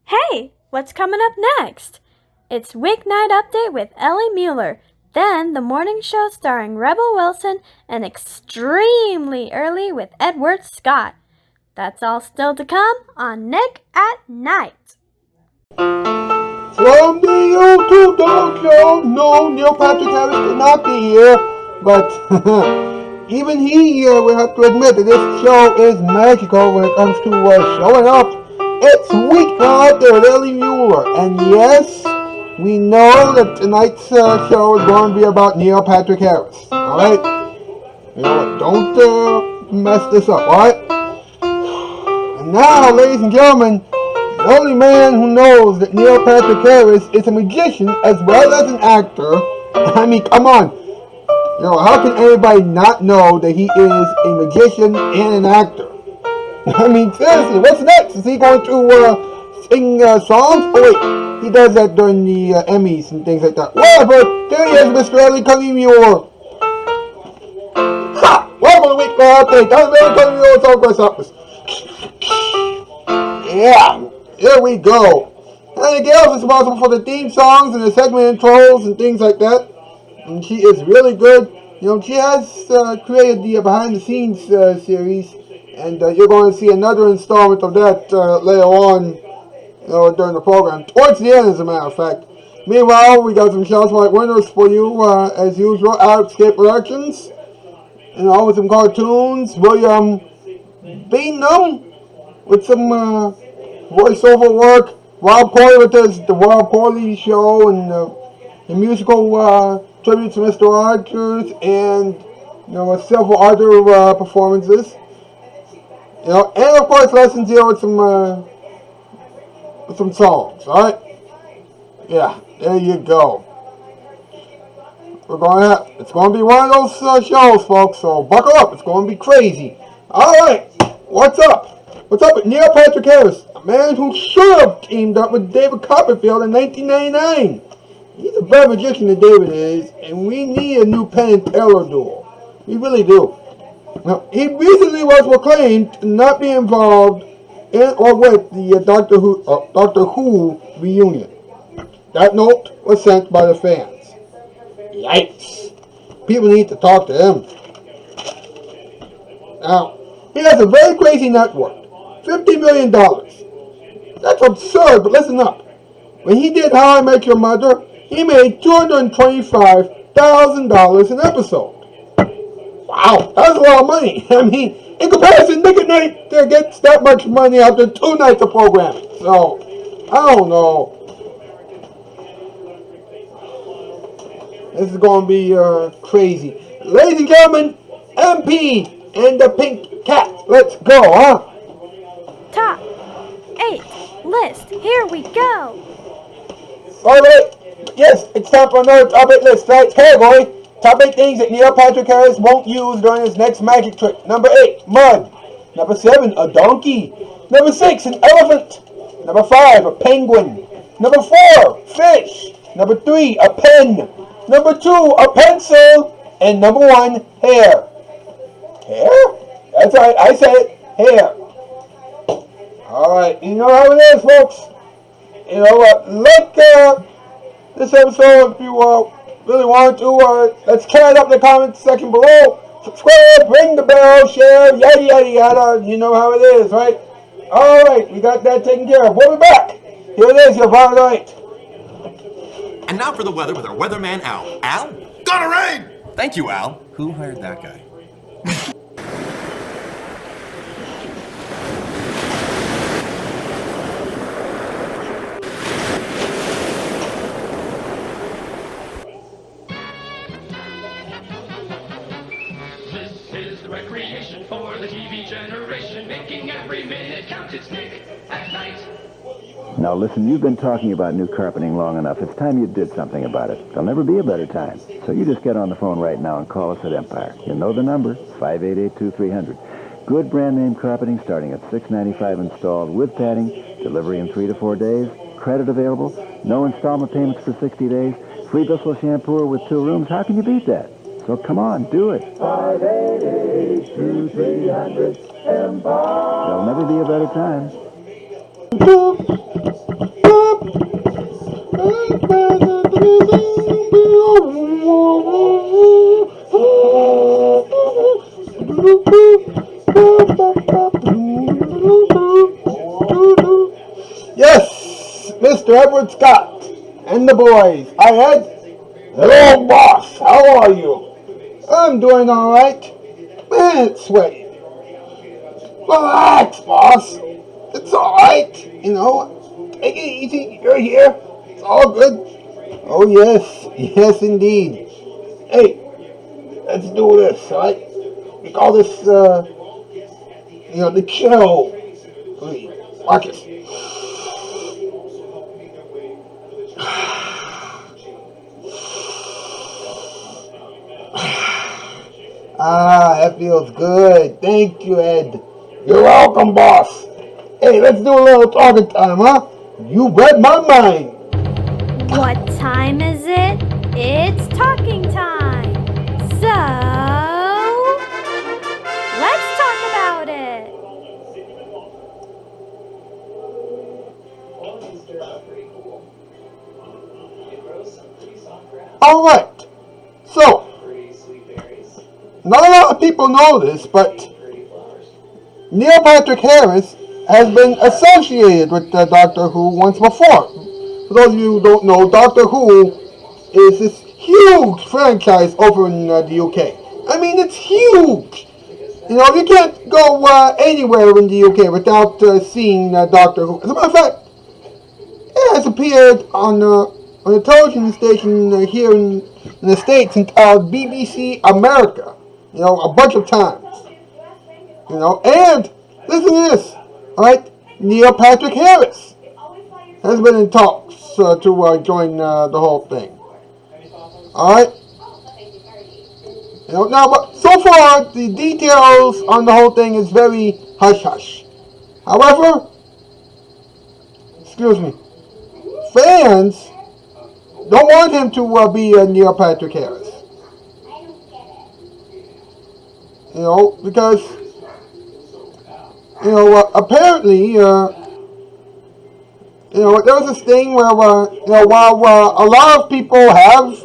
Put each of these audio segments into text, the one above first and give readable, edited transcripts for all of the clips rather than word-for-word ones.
Hey, what's coming up next? It's Weeknight Update with Ellie Muller, then the morning show starring Rebel Wilson, and Extremely Early with Edward Scott. That's all still to come on Nick at Night. From the YouTube Dog Show, no, Neil Patrick Harris could not be here, but even he will have to admit that this show is magical when it comes to showing up. It's Weeknight there with Ellie Muller, and yes, we know that tonight's show is going to be about Neil Patrick Harris. All right, you know what? Don't mess this up. All right. And now, ladies and gentlemen, the only man who knows that Neil Patrick Harris is a magician as well as an actor. I mean, come on. You know, how can anybody not know that he is a magician and an actor? I mean, seriously, what's next? Is he going to sing songs? Oh, wait, he does that during the Emmys and things like that. Whatever, there he is, Mr. Ellie Muller. Ha! Welcome to Week Update. That's Ellie Muller Talk Office. Yeah. Here we go. And Gail is responsible for the theme songs and the segment intros and things like that. And she is really good. You know, she has created the behind the scenes series, and you're going to see another installment of that later on, during the program. Towards the end, as a matter of fact. Meanwhile, we got some Shoutout Spotlight winners for you, as usual. Escape Productions, with some cartoons. William Beanham with some voiceover work. Rob Corley with the Rob Corley Show and the musical tribute to Mr. Rogers, and several other performances. And of course Lesson Zero with some songs. All right. Yeah, there you go. It's going to be one of those shows, folks. So buckle up. It's going to be crazy. All right. What's up? What's up with Neil Patrick Harris, a man who should have teamed up with David Copperfield in 1999. He's a better magician than David is, and we need a new Penn and Teller duel. We really do. Now, he recently was proclaimed to not be involved in or with the Doctor Who reunion. That note was sent by the fans. Yikes. People need to talk to him. Now, he has a very crazy net worth. $50 million. That's absurd, but listen up. When he did How I Met Your Mother, he made $225,000 an episode. Wow, that's a lot of money. I mean, in comparison, Nick at Night gets that much money after 2 nights of programming. So, I don't know. This is going to be crazy. Ladies and gentlemen, MP and the Pink Cat. Let's go, huh? Top 8 list. Here we go. Alright, yes, it's time for another top 8 list, right? Category, top 8 things that Neil Patrick Harris won't use during his next magic trick. Number 8, mud. Number 7, a donkey. Number 6, an elephant. Number 5, a penguin. Number 4, fish. Number 3, a pen. Number 2, a pencil. And number 1, hair. Hair? That's right, I said it, hair. Alright, you know how it is, folks. Like this episode if you really want to. Let's carry it up in the comment section below. Subscribe, ring the bell, share, yada yada yada. You know how it is, right? Alright, we got that taken care of. We'll be back. Here it is, your Friday night. And now for the weather with our weatherman, Al. Al? Gonna rain! Thank you, Al. Who hired that guy? Recreation for the TV generation, making every minute count. It's Nick at Night. Now listen, you've been talking about new carpeting long enough. It's time you did something about it. There'll never be a better time. So you just get on the phone right now and call us at Empire. You know the number, 588-2300. Good brand name carpeting starting at $6.95 installed with padding, delivery in 3 to 4 days, credit available, no installment payments for 60 days, free Bissell shampoo with 2 rooms. How can you beat that? So come on, do it. 588-2300 Empire. There'll never be a better time. Mr. Edward Scott and the boys. Hi, Ed. Hello, boss. How are you? I'm doing all right. Man, it's sweaty. Relax, boss. It's all right. Take it easy. You're here. It's all good. Oh, yes. Yes, indeed. Hey, let's do this, all right? We call this, the chill. Please, Marcus. Ah, that feels good. Thank you, Ed. You're welcome, boss. Hey, let's do a little talking time, huh? You read my mind. What time is it? It's talking time. So, let's talk about it. All right. So, not a lot of people know this, but Neil Patrick Harris has been associated with Doctor Who once before. For those of you who don't know, Doctor Who is this huge franchise over in the UK. I mean, it's huge. You can't go anywhere in the UK without seeing Doctor Who. As a matter of fact, it has appeared on a television station here in the States entitled BBC America. A bunch of times. And listen to this. All right, Neil Patrick Harris has been in talks to join the whole thing. All right. Now, but so far the details on the whole thing is very hush hush. However, excuse me, fans don't want him to be Neil Patrick Harris. Because apparently there was this thing where while a lot of people have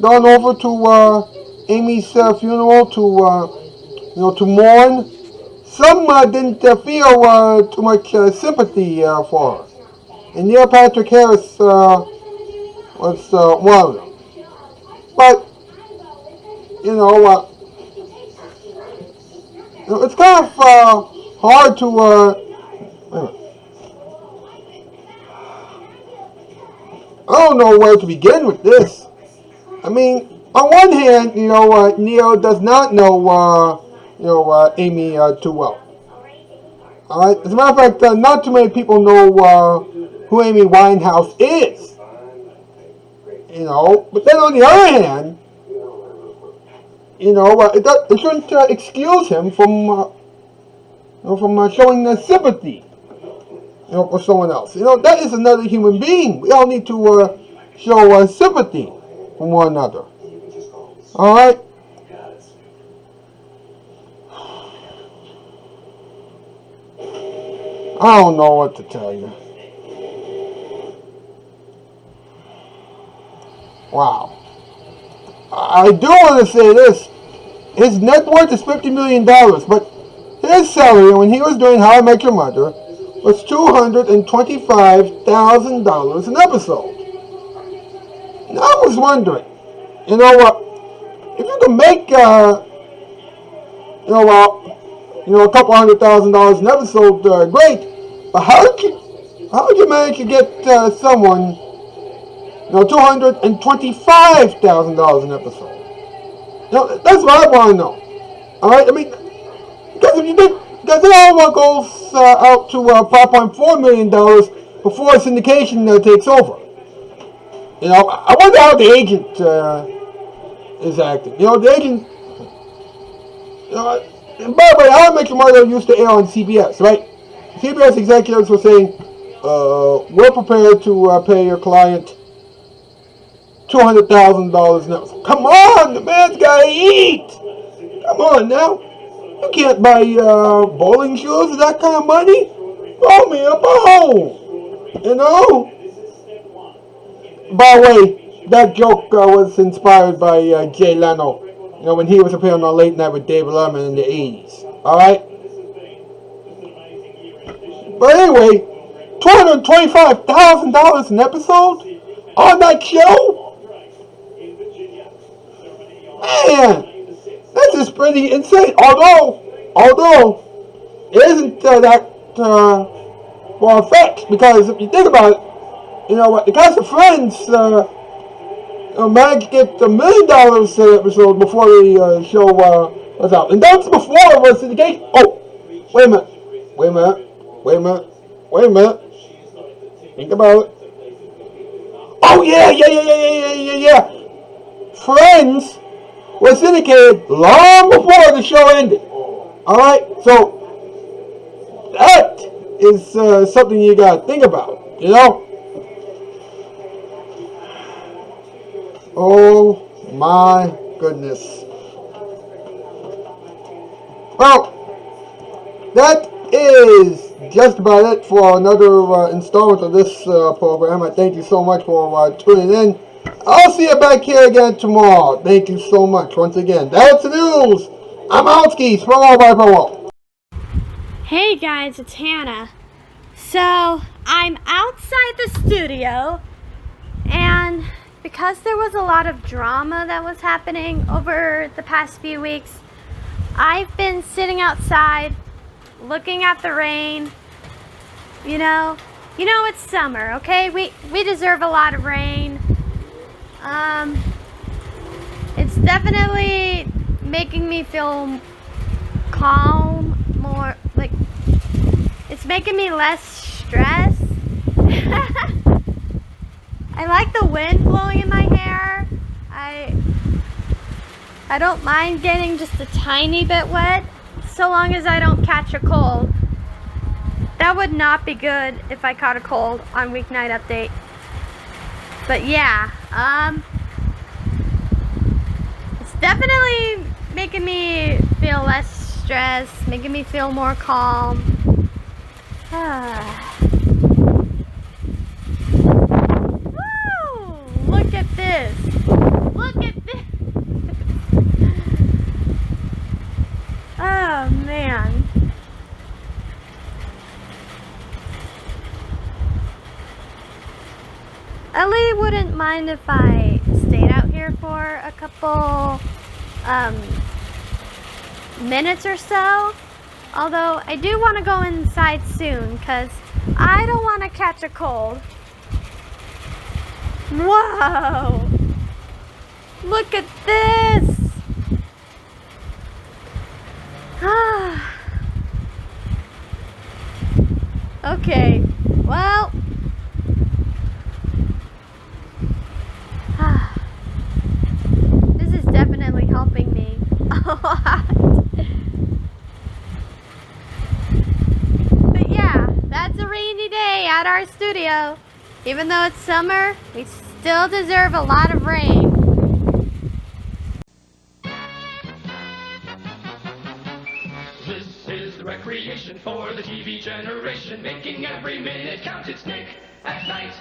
gone over to Amy's funeral to mourn, some didn't feel too much sympathy for her, and Neil Patrick Harris was one of them. But it's kind of hard to I don't know where to begin with this. I mean, on one hand, Neil does not know Amy too well. All right. As a matter of fact, not too many people know who Amy Winehouse is. But then on the other hand, it shouldn't excuse him from showing sympathy, for someone else. That is another human being. We all need to show sympathy from one another. All right. I don't know what to tell you. Wow. I do want to say this. His net worth is $50 million, but his salary when he was doing How I Met Your Mother was $225,000 an episode. And I was wondering, if you can make, a couple $100,000 an episode, great. But how did you manage to get someone, $225,000 an episode? That's what I want to know. All right, I mean, because if you did, because it all goes out to $5.4 million before syndication takes over. I wonder how the agent is acting. The agent. And by the way, How I Met Your Mother used to air on CBS, right? CBS executives were saying, "We're prepared to pay your client $200,000 an episode." Come on, the man's gotta eat. Come on now. You can't buy bowling shoes with that kind of money. Throw me a bone. By the way, that joke was inspired by Jay Leno. When he was appearing on Late Night with David Letterman in the 80s. All right. But anyway, $225,000 an episode on that show? Man, that's just pretty insane. Although, it isn't that far-fetched, because if you think about it, you know what, the cast of Friends managed to get $1 million an episode before the show was out. And that's before it was syndication. Oh, wait a minute. Think about it. Oh, yeah. Friends was syndicated long before the show ended. Alright, so that is something you gotta think about, you know? Oh my goodness. Well, that is just about it for another installment of this program. I thank you so much for tuning in. I'll see you back here again tomorrow. Thank you so much once again. That's the news. I'm Outski, Spell by Powell. Hey guys, it's Hannah. So, I'm outside the studio, and because there was a lot of drama that was happening over the past few weeks, I've been sitting outside, looking at the rain. You know it's summer, okay? We deserve a lot of rain. It's definitely making me feel calm, more like it's making me less stressed. I like the wind blowing in my hair. I don't mind getting just a tiny bit wet, so long as I don't catch a cold. That would not be good if I caught a cold on Weeknight Update. But yeah, it's definitely making me feel less stressed, making me feel more calm. Woo! Look at this. Look at this. Oh man. Ellie wouldn't mind if I stayed out here for a couple minutes or so. Although I do want to go inside soon because I don't want to catch a cold. Whoa! Look at this! Okay, well, this is definitely helping me a lot. But yeah, that's a rainy day at our studio. Even though it's summer, we still deserve a lot of rain. This is the recreation for the TV generation, making every minute count. It's Nick at Night.